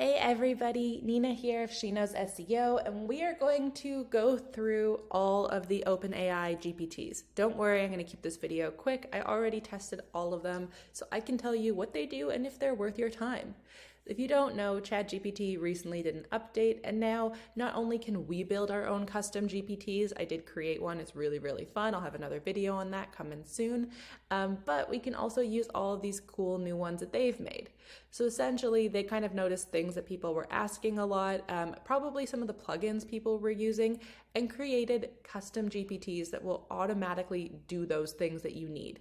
Hey everybody, Nina here of She Knows SEO, and we are going to go through all of the OpenAI GPTs. Don't worry, I'm going to keep this video quick. I already tested all of them, so I can tell you what they do and if they're worth your time. If you don't know, ChatGPT recently did an update, and now not only can we build our own custom GPTs, I did create one, it's really fun. I'll have another video on that coming soon, but we can also use all of these cool new ones that they've made. So essentially, they kind of noticed things that people were asking a lot, probably some of the plugins people were using, and created custom GPTs that will automatically do those things that you need.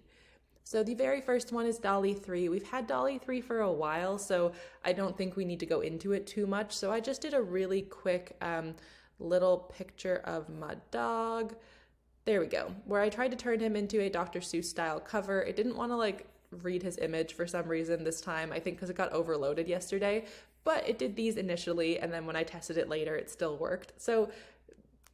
So the very first one is DALL-E 3. We've had DALL-E 3 for a while, so I don't think we need to go into it too much. So I just did a really quick little picture of my dog. There we go, where I tried to turn him into a Dr. Seuss style cover. It didn't want to read his image for some reason this time, I think because it got overloaded yesterday, but it did these initially, and then when I tested it later, it still worked. So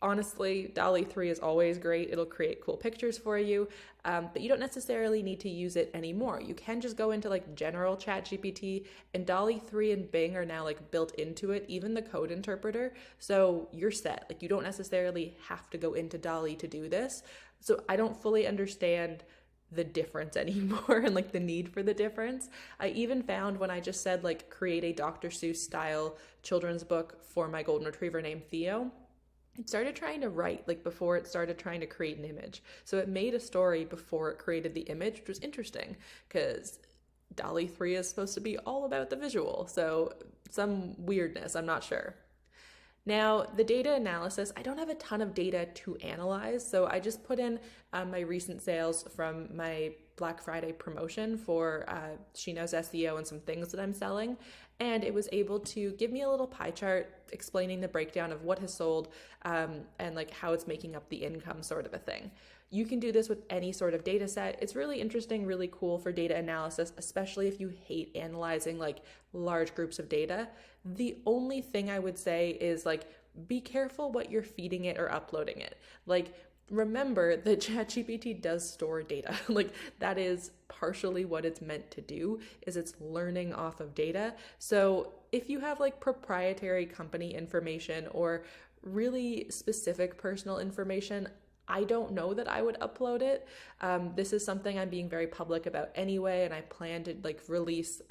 honestly, DALL-E 3 is always great. It'll create cool pictures for you, but you don't necessarily need to use it anymore. You can just go into general ChatGPT, and DALL-E 3 and Bing are now built into it, even the code interpreter. So you're set. You don't necessarily have to go into DALL-E to do this. So I don't fully understand the difference anymore and the need for the difference. I even found when I just said create a Dr. Seuss style children's book for my golden retriever named Theo, it started trying to write before it started trying to create an image. So it made a story before it created the image, which was interesting because DALL-E 3 is supposed to be all about the visual. So some weirdness, I'm not sure. Now, the data analysis, I don't have a ton of data to analyze, so I just put in my recent sales from my Black Friday promotion for She Knows SEO and some things that I'm selling, and it was able to give me a little pie chart explaining the breakdown of what has sold and how it's making up the income, sort of a thing. You can do this with any sort of data set. It's really interesting, really cool for data analysis, especially if you hate analyzing large groups of data. The only thing I would say is be careful what you're feeding it or uploading it. Remember that ChatGPT does store data. That is partially what it's meant to do, is it's learning off of data. So if you have proprietary company information or really specific personal information, I don't know that I would upload it. This is something I'm being very public about anyway, and I plan to release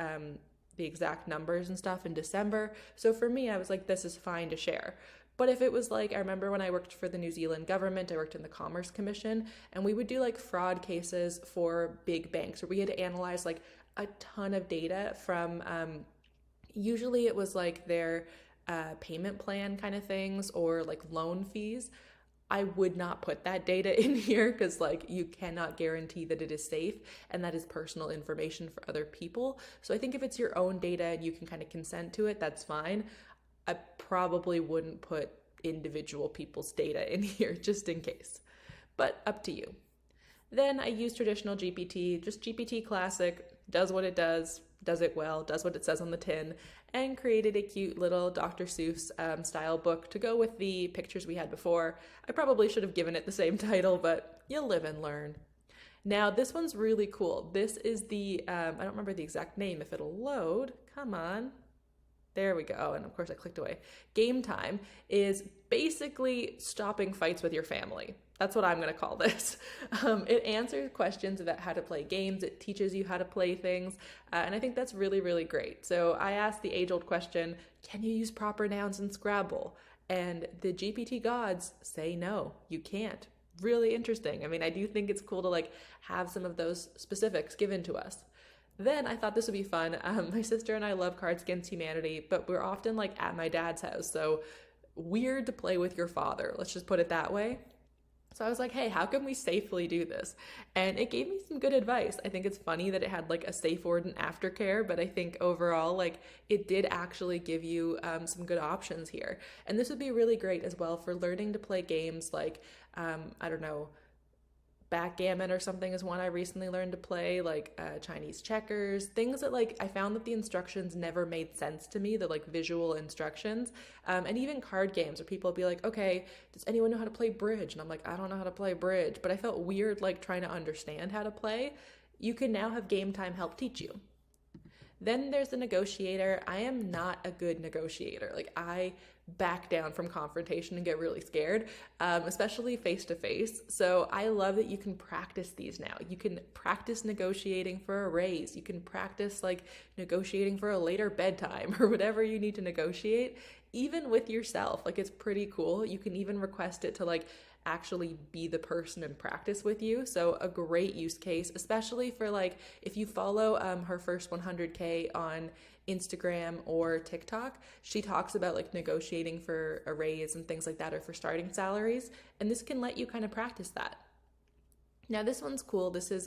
the exact numbers and stuff in December. So for me, I was this is fine to share. But if it was I remember when I worked for the New Zealand government, I worked in the Commerce Commission, and we would do fraud cases for big banks where we had to analyze a ton of data from, usually it was their payment plan kind of things or loan fees. I would not put that data in here because you cannot guarantee that it is safe, and that is personal information for other people. So I think if it's your own data and you can kind of consent to it, that's fine. I probably wouldn't put individual people's data in here just in case, but up to you. Then I use traditional GPT, just GPT Classic, does what it does it well, does what it says on the tin, and created a cute little Dr. Seuss style book to go with the pictures we had before. I probably should have given it the same title, but you'll live and learn. Now, this one's really cool. This is the, I don't remember the exact name. If it'll load, come on. There we go. And of course I clicked away. Game time is basically stopping fights with your family. That's what I'm going to call this. It answers questions about how to play games. It teaches you how to play things. And I think that's really great. So I asked the age-old question, can you use proper nouns in Scrabble? And the GPT gods say no, you can't. Really interesting. I mean, I do think it's cool to have some of those specifics given to us. Then I thought this would be fun. My sister and I love Cards Against Humanity, but we're often at my dad's house. So weird to play with your father. Let's just put it that way. So I was hey, how can we safely do this? And it gave me some good advice. I think it's funny that it had a safe word and aftercare, but I think overall, it did actually give you some good options here. And this would be really great as well for learning to play games I don't know, backgammon or something is one I recently learned to play, Chinese checkers, things that I found that the instructions never made sense to me, the visual instructions, and even card games where people would be okay, does anyone know how to play bridge? And I'm I don't know how to play bridge, but I felt weird trying to understand how to play. You can now have Game Time help teach you. Then there's the negotiator. I am not a good negotiator. Like, I back down from confrontation and get really scared, especially face to face. So I love that you can practice these now. You can practice negotiating for a raise. You can practice like negotiating for a later bedtime or whatever you need to negotiate, even with yourself. Like, it's pretty cool. You can even request it to like actually be the person in practice with you. So a great use case, especially for like if you follow her first 100K on Instagram or TikTok, she talks about like negotiating for a raise and things like that, or for starting salaries. And this can let you kind of practice that. Now, this one's cool. This is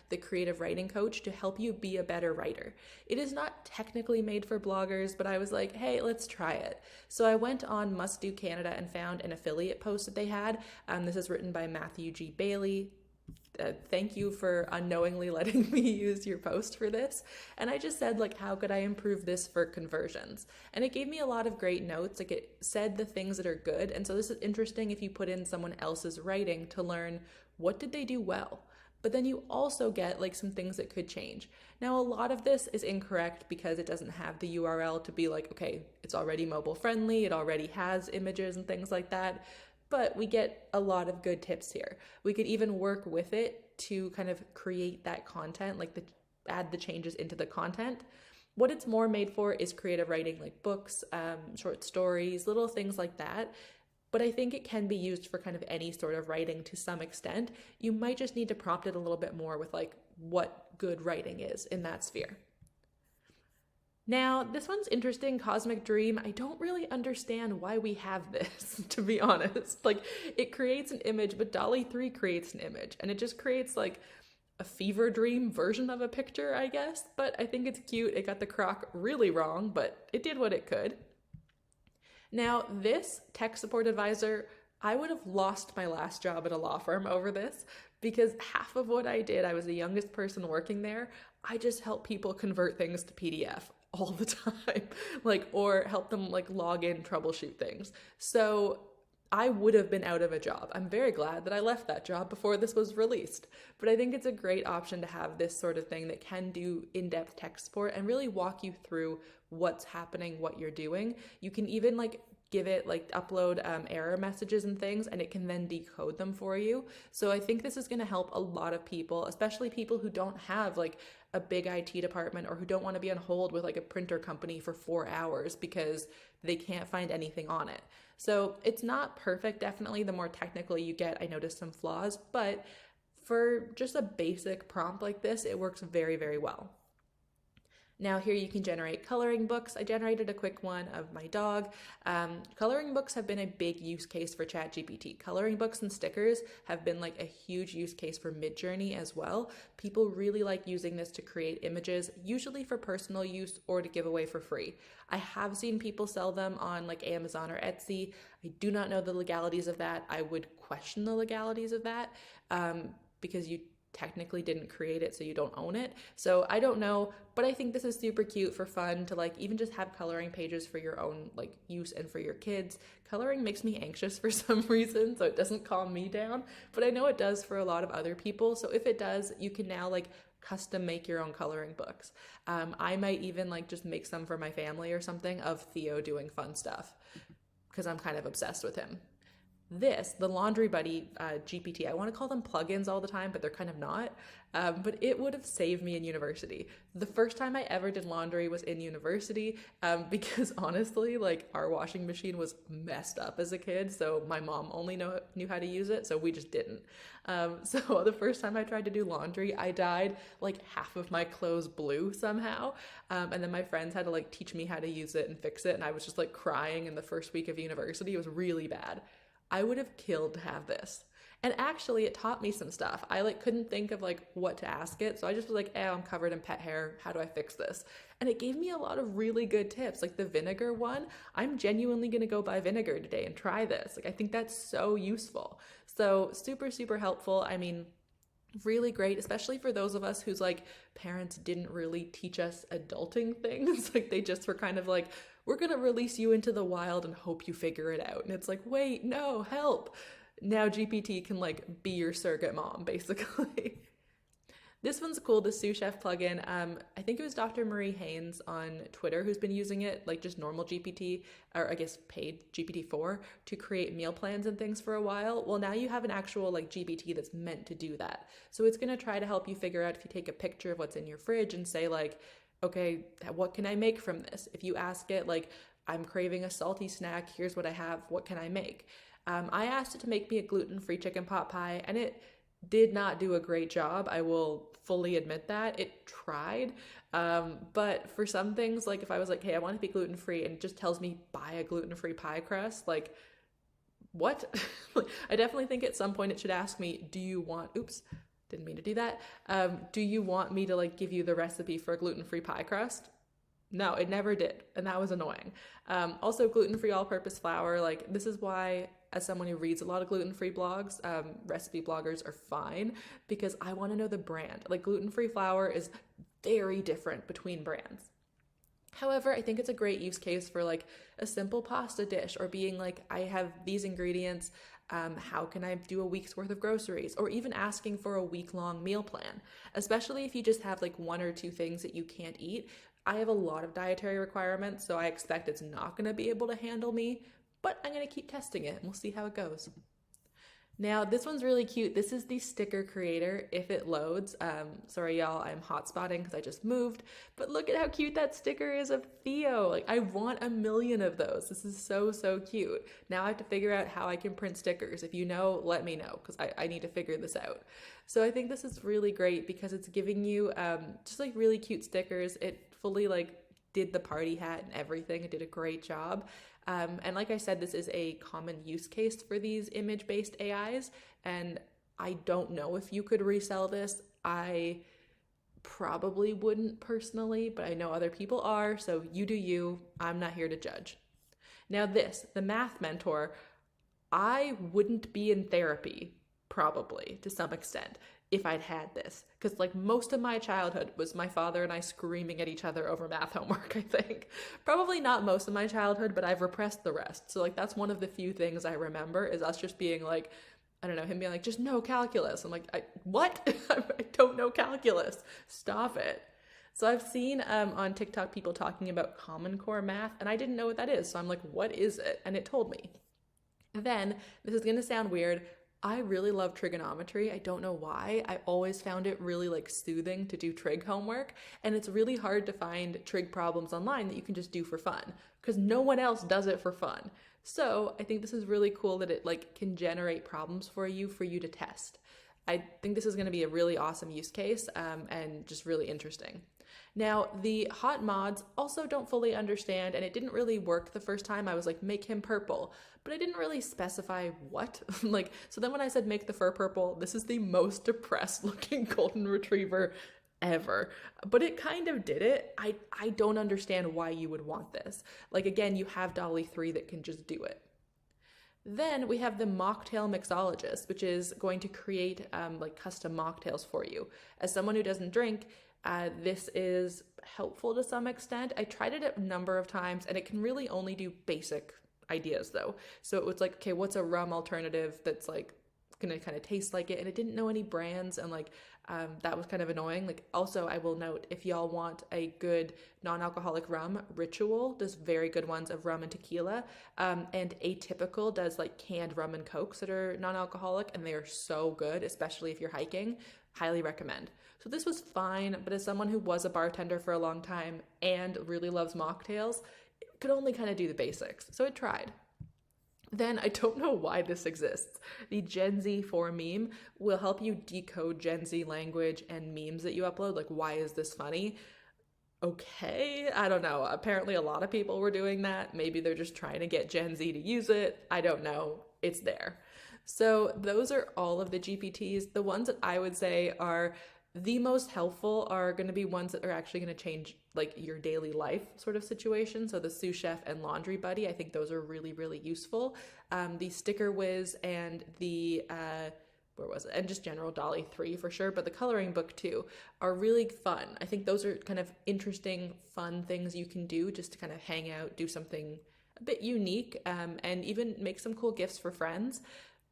the creative writing coach to help you be a better writer. It is not technically made for bloggers, but I was like, hey, let's try it. So I went on Must Do Canada and found an affiliate post that they had. This is written by Matthew G. Bailey. Thank you for unknowingly letting me use your post for this. And I just said, like, how could I improve this for conversions? And it gave me a lot of great notes. Like, it said the things that are good. And so this is interesting if you put in someone else's writing to learn what did they do well. But then you also get like some things that could change. Now, a lot of this is incorrect because it doesn't have the URL to be like, okay, it's already mobile friendly. It already has images and things like that. But we get a lot of good tips here. We could even work with it to kind of create that content, like add the changes into the content. What it's more made for is creative writing, like books, short stories, little things like that. But I think it can be used for kind of any sort of writing to some extent. You might just need to prompt it a little bit more with like what good writing is in that sphere. Now, this one's interesting, Cosmic Dream. I don't really understand why we have this, to be honest. Like, it creates an image, but DALL-E 3 creates an image, and it just creates like a fever dream version of a picture, I guess. But I think it's cute. It got the croc really wrong, but it did what it could. Now, this tech support advisor, I would have lost my last job at a law firm over this, because half of what I did, I was the youngest person working there. I just helped people convert things to PDF all the time, like, or help them like log in, troubleshoot things. So I would have been out of a job. I'm very glad that I left that job before this was released. But I think it's a great option to have this sort of thing that can do in-depth tech support and really walk you through what's happening, what you're doing. You can even like give it like upload error messages and things, and it can then decode them for you. So I think this is going to help a lot of people, especially people who don't have like a big IT department, or who don't want to be on hold with like a printer company for 4 hours because they can't find anything on it. So it's not perfect. Definitely the more technical you get, I noticed some flaws, but for just a basic prompt like this, it works very, very well. Now here you can generate coloring books. I generated a quick one of my dog. Coloring books have been a big use case for ChatGPT. Coloring books and stickers have been like a huge use case for Midjourney as well. People really like using this to create images, usually for personal use or to give away for free. I have seen people sell them on like Amazon or Etsy. I do not know the legalities of that. I would question the legalities of that because you technically didn't create it, so you don't own it. So I don't know, but I think this is super cute for fun to like even just have coloring pages for your own like use and for your kids. Coloring makes me anxious for some reason, so it doesn't calm me down, but I know it does for a lot of other people. So if it does, you can now like custom make your own coloring books. I might even like just make some for my family or something of Theo doing fun stuff, because I'm kind of obsessed with him. The Laundry Buddy GPT, I want to call them plugins all the time, but they're kind of not. But it would have saved me in university. The first time I ever did laundry was in university because honestly, like our washing machine was messed up as a kid. So my mom only knew how to use it. So we just didn't. So the first time I tried to do laundry, I dyed like half of my clothes blue somehow. And then my friends had to like teach me how to use it and fix it. And I was just like crying in the first week of university. It was really bad. I would have killed to have this. And actually it taught me some stuff. I like couldn't think of like what to ask it. So I just was like, I'm covered in pet hair. How do I fix this? And it gave me a lot of really good tips. Like the vinegar one, I'm genuinely going to go buy vinegar today and try this. Like I think that's so useful. So super, super helpful. I mean, really great, especially for those of us whose like parents didn't really teach us adulting things. Like they just were kind of like, we're going to release you into the wild and hope you figure it out. And it's like, wait, no, help. Now GPT can like be your surrogate mom, basically. This one's cool, the sous chef plugin. I think it was Dr. Marie Haynes on Twitter who's been using it, like just normal GPT, or I guess paid GPT-4 to create meal plans and things for a while. Well, now you have an actual like GPT that's meant to do that. So it's going to try to help you figure out if you take a picture of what's in your fridge and say like, okay, what can I make from this? If you ask it like, I'm craving a salty snack, here's what I have, what can I make? I asked it to make me a gluten-free chicken pot pie, and it did not do a great job. I will fully admit that. It tried. But for some things, like if I was like, hey, I want to be gluten-free, and it just tells me buy a gluten-free pie crust, like, what? I definitely think at some point it should ask me, do you want, oops, didn't mean to do that. Do you want me to like give you the recipe for a gluten-free pie crust? No, it never did. And that was annoying. Also gluten-free all-purpose flour. Like this is why, as someone who reads a lot of gluten-free blogs, recipe bloggers are fine because I want to know the brand. Like gluten-free flour is very different between brands. However, I think it's a great use case for like a simple pasta dish or being like, I have these ingredients. How can I do a week's worth of groceries? Or even asking for a week-long meal plan, especially if you just have like one or two things that you can't eat. I have a lot of dietary requirements, so I expect it's not going to be able to handle me, but I'm going to keep testing it and we'll see how it goes. Now, this one's really cute. This is the sticker creator if it loads. Sorry, y'all, I'm hotspotting because I just moved, but look at how cute that sticker is of Theo. Like, I want a million of those. This is so, so cute. Now I have to figure out how I can print stickers. If you know, let me know because I need to figure this out. So I think this is really great because it's giving you just like really cute stickers. It fully like did the party hat and everything. It did a great job. And like I said, this is a common use case for these image-based AIs, and I don't know if you could resell this. I probably wouldn't personally, but I know other people are, so you do you. I'm not here to judge. Now this, the math mentor, I wouldn't be in therapy, probably, to some extent, if I'd had this. Because like most of my childhood was my father and I screaming at each other over math homework, I think. Probably not most of my childhood, but I've repressed the rest. So like that's one of the few things I remember is us just being like, I don't know, him being like, just no calculus. I'm like, what? I don't know calculus. Stop it. So I've seen on TikTok people talking about Common Core math, and I didn't know what that is. So I'm like, what is it? And it told me. Then, this is going to sound weird, I really love trigonometry. I don't know why. I always found it really like soothing to do trig homework, and it's really hard to find trig problems online that you can just do for fun because no one else does it for fun. So I think this is really cool that it like can generate problems for you to test. I think this is going to be a really awesome use case and just really interesting. Now, the hot mods also don't fully understand, and it didn't really work the first time. I was like, make him purple, but I didn't really specify what. Like, so then when I said make the fur purple, this is the most depressed looking golden retriever ever. But it kind of did it. I don't understand why you would want this. Like, again, you have Dolly 3 that can just do it. Then we have the mocktail mixologist, which is going to create like custom mocktails for you. As someone who doesn't drink, this is helpful to some extent. I tried it a number of times and it can really only do basic ideas though. So it was like, okay, what's a rum alternative that's like gonna kind of taste like it? And it didn't know any brands, and like that was kind of annoying. Like, also I will note, if y'all want a good non-alcoholic rum, Ritual does very good ones of rum and tequila, and Atypical does like canned rum and cokes that are non-alcoholic, and they are so good, especially if you're hiking. Highly recommend. So this was fine, but as someone who was a bartender for a long time and really loves mocktails, it could only kind of do the basics. So it tried. Then, I don't know why this exists. The Gen Z 4 meme will help you decode Gen Z language and memes that you upload. Like, why is this funny? Okay, I don't know. Apparently a lot of people were doing that. Maybe they're just trying to get Gen Z to use it. I don't know. It's there. So those are all of the GPTs. The ones that I would say are the most helpful are going to be ones that are actually going to change like your daily life sort of situation. So the sous chef and laundry buddy, I think those are really, really useful. The sticker whiz and the, where was it? And just general Dolly 3 for sure, but the coloring book too are really fun. I think those are kind of interesting, fun things you can do just to kind of hang out, do something a bit unique, and even make some cool gifts for friends.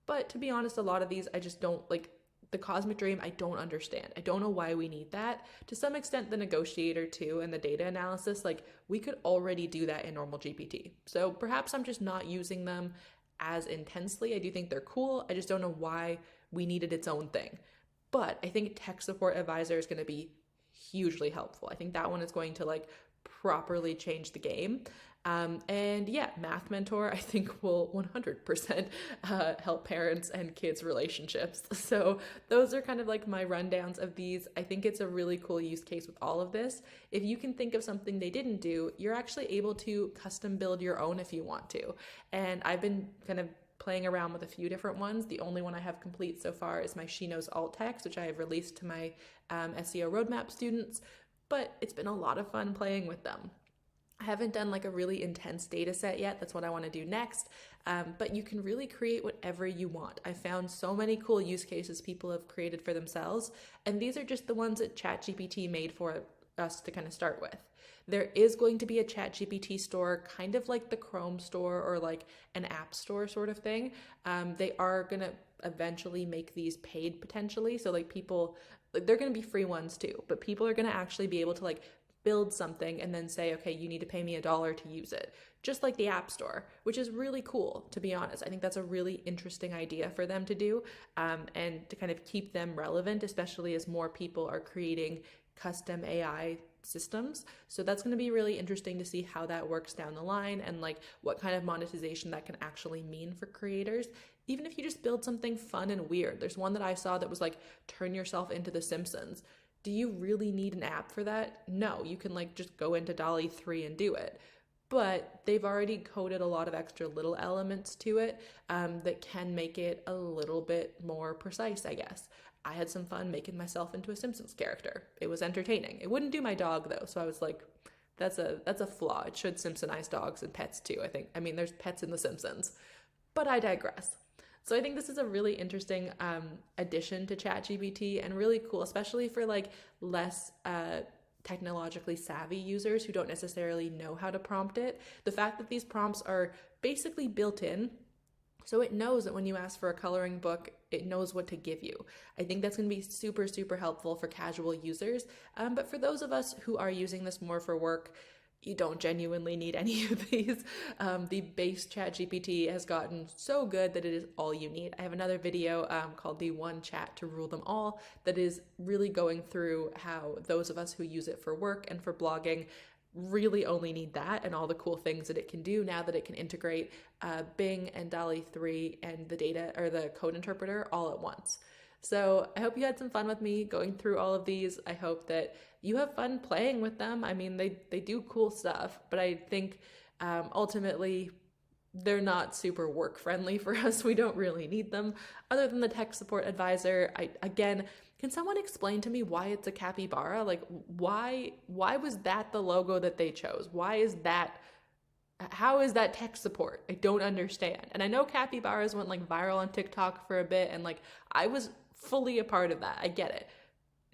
But to be honest, a lot of these I just don't like. The cosmic dream, I don't understand. I don't know why we need that. To some extent, the negotiator too, and the data analysis, like we could already do that in normal GPT. So perhaps I'm just not using them as intensely. I do think they're cool. I just don't know why we needed its own thing. But I think tech support advisor is going to be hugely helpful. I think that one is going to like properly change the game. And yeah, Math Mentor, I think will 100% help parents and kids' relationships. So those are kind of like my rundowns of these. I think it's a really cool use case with all of this. If you can think of something they didn't do, you're actually able to custom build your own if you want to. And I've been kind of playing around with a few different ones. The only one I have complete so far is my She Knows alt text, which I have released to my SEO roadmap students, but it's been a lot of fun playing with them. I haven't done like a really intense data set yet. That's what I want to do next. But you can really create whatever you want. I found so many cool use cases people have created for themselves. And these are just the ones that ChatGPT made for us to kind of start with. There is going to be a ChatGPT store, kind of like the Chrome store or like an app store sort of thing. They are going to eventually make these paid potentially. So like people, they're going to be free ones too, but people are going to actually be able to like build something and then say, okay, you need to pay me $1 to use it, just like the App Store, which is really cool, to be honest. I think that's a really interesting idea for them to do, and to kind of keep them relevant, especially as more people are creating custom AI systems. So that's going to be really interesting to see how that works down the line and like what kind of monetization that can actually mean for creators. Even if you just build something fun and weird. There's one that I saw that was like, turn yourself into The Simpsons. Do you really need an app for that? No, you can like just go into DALL-E 3 and do it. But they've already coded a lot of extra little elements to it that can make it a little bit more precise, I guess. I had some fun making myself into a Simpsons character. It was entertaining. It wouldn't do my dog though, so I was like, that's a flaw. It should Simpsonize dogs and pets too, I think. I mean, there's pets in The Simpsons. But I digress. So I think this is a really interesting addition to ChatGPT and really cool, especially for like less technologically savvy users who don't necessarily know how to prompt it. The fact that these prompts are basically built in, so it knows that when you ask for a coloring book, it knows what to give you. I think that's going to be super, super helpful for casual users. But for those of us who are using this more for work, you don't genuinely need any of these. The base ChatGPT has gotten so good that it is all you need. I have another video called The One Chat to Rule Them All that is really going through how those of us who use it for work and for blogging really only need that and all the cool things that it can do now that it can integrate Bing and DALL-E 3 and the data or the code interpreter all at once. So I hope you had some fun with me going through all of these. I hope that you have fun playing with them. I mean, they do cool stuff, but I think ultimately they're not super work friendly for us. We don't really need them. Other than the tech support advisor, again, can someone explain to me why it's a capybara? Like why was that the logo that they chose? How is that tech support? I don't understand. And I know capybaras went like viral on TikTok for a bit, and like I was fully a part of that. I get it.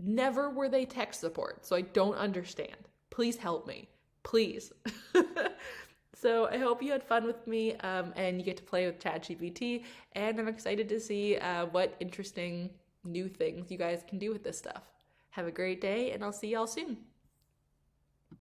Never were they tech support, so I don't understand. Please help me. Please. So I hope you had fun with me and you get to play with ChatGPT, and I'm excited to see what interesting new things you guys can do with this stuff. Have a great day, and I'll see y'all soon.